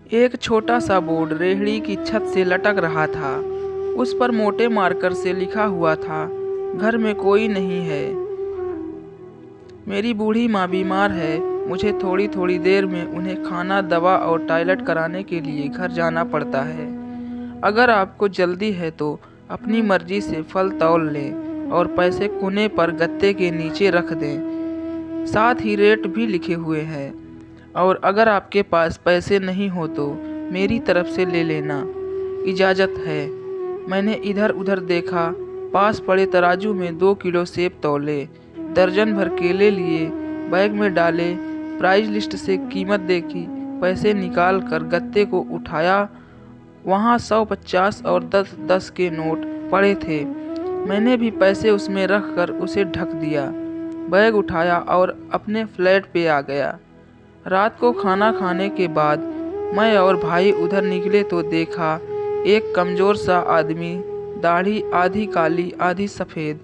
एक छोटा सा बोर्ड रेहड़ी की छत से लटक रहा था। उस पर मोटे मार्कर से लिखा हुआ था, घर में कोई नहीं है। मेरी बूढ़ी माँ बीमार है। मुझे थोड़ी थोड़ी देर में उन्हें खाना, दवा और टॉयलेट कराने के लिए घर जाना पड़ता है। अगर आपको जल्दी है तो अपनी मर्जी से फल तौल लें और पैसे कोने पर गत्ते के नीचे रख दें। साथ ही रेट भी लिखे हुए हैं। और अगर आपके पास पैसे नहीं हो तो मेरी तरफ से ले लेना, इजाज़त है। मैंने इधर उधर देखा, पास पड़े तराजू में 2 किलो सेब तौले, दर्जन भर केले लिए, बैग में डाले, प्राइस लिस्ट से कीमत देखी, पैसे निकाल कर गत्ते को उठाया। वहाँ 100, 50 और 10-10 के नोट पड़े थे। मैंने भी पैसे उसमें रख कर उसे ढक दिया, बैग उठाया और अपने फ्लैट पे आ गया। रात को खाना खाने के बाद मैं और भाई उधर निकले तो देखा एक कमज़ोर सा आदमी, दाढ़ी आधी काली आधी सफ़ेद,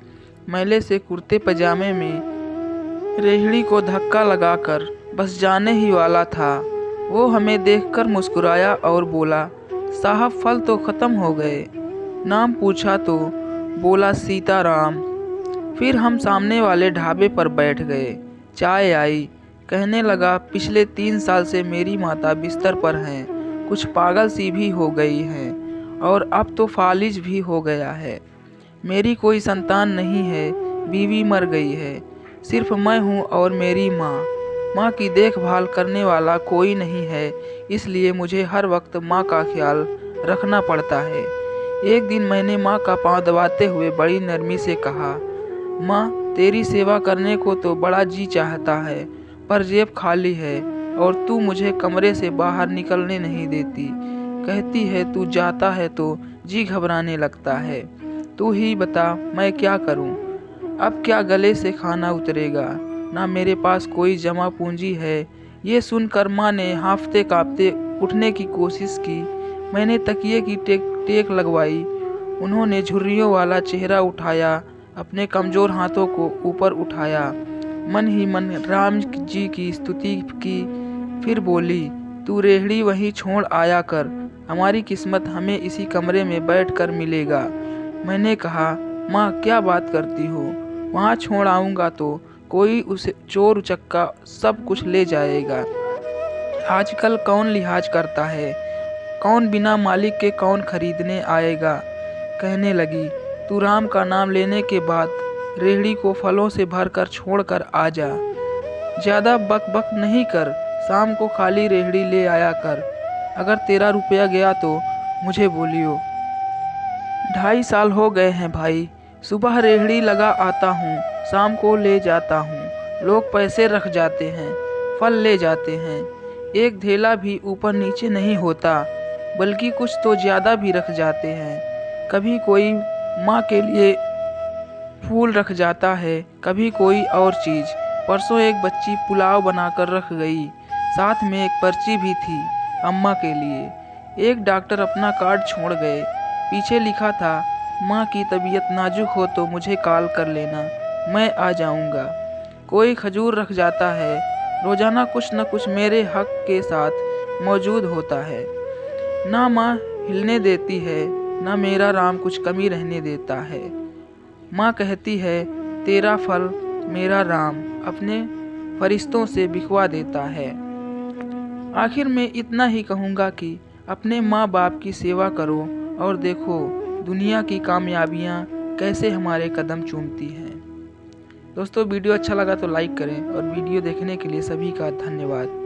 मैले से कुर्ते पजामे में रेहड़ी को धक्का लगाकर बस जाने ही वाला था। वो हमें देखकर मुस्कुराया और बोला, साहब फल तो ख़त्म हो गए। नाम पूछा तो बोला सीताराम। फिर हम सामने वाले ढाबे पर बैठ गए। चाय आई। कहने लगा, पिछले 3 साल से मेरी माता बिस्तर पर हैं, कुछ पागल सी भी हो गई हैं और अब तो फालिज भी हो गया है। मेरी कोई संतान नहीं है, बीवी मर गई है, सिर्फ मैं हूँ और मेरी माँ। माँ की देखभाल करने वाला कोई नहीं है, इसलिए मुझे हर वक्त माँ का ख्याल रखना पड़ता है। एक दिन मैंने माँ का पाँव दबाते हुए बड़ी नरमी से कहा, माँ तेरी सेवा करने को तो बड़ा जी चाहता है, पर जेब खाली है और तू मुझे कमरे से बाहर निकलने नहीं देती। कहती है तू जाता है तो जी घबराने लगता है। तू ही बता मैं क्या करूं? अब क्या गले से खाना उतरेगा, ना मेरे पास कोई जमा पूंजी है। ये सुनकर माँ ने हांफते कांपते उठने की कोशिश की। मैंने तकिए की टेक लगवाई। उन्होंने झुर्रियों वाला चेहरा उठाया, अपने कमज़ोर हाथों को ऊपर उठाया, मन ही मन राम जी की स्तुति की। फिर बोली, तू रेहड़ी वहीं छोड़ आया कर, हमारी किस्मत हमें इसी कमरे में बैठकर मिलेगा। मैंने कहा, माँ क्या बात करती हो? वहाँ छोड़ आऊँगा तो कोई उसे चोर उचक्का सब कुछ ले जाएगा। आजकल कौन लिहाज करता है? कौन बिना मालिक के कौन खरीदने आएगा? कहने लगी, तू राम का नाम लेने के बाद रेहड़ी को फलों से भरकर छोड़कर आ जा। ज़्यादा बक बक नहीं कर, शाम को खाली रेहड़ी ले आया कर। अगर तेरा रुपया गया तो मुझे बोलियो। 2.5 साल हो गए हैं भाई, सुबह रेहड़ी लगा आता हूँ, शाम को ले जाता हूँ। लोग पैसे रख जाते हैं, फल ले जाते हैं, एक धेला भी ऊपर नीचे नहीं होता, बल्कि कुछ तो ज़्यादा भी रख जाते हैं। कभी कोई माँ के लिए फूल रख जाता है, कभी कोई और चीज़। परसों एक बच्ची पुलाव बनाकर रख गई, साथ में एक पर्ची भी थी अम्मा के लिए। एक डॉक्टर अपना कार्ड छोड़ गए, पीछे लिखा था, माँ की तबीयत नाजुक हो तो मुझे कॉल कर लेना, मैं आ जाऊँगा। कोई खजूर रख जाता है, रोज़ाना कुछ न कुछ मेरे हक के साथ मौजूद होता है। ना माँ हिलने देती है, ना मेरा राम कुछ कमी रहने देता है। माँ कहती है, तेरा फल मेरा राम अपने फरिश्तों से बिखवा देता है। आखिर में इतना ही कहूँगा कि अपने माँ बाप की सेवा करो और देखो दुनिया की कामयाबियाँ कैसे हमारे कदम चूमती हैं। दोस्तों वीडियो अच्छा लगा तो लाइक करें और वीडियो देखने के लिए सभी का धन्यवाद।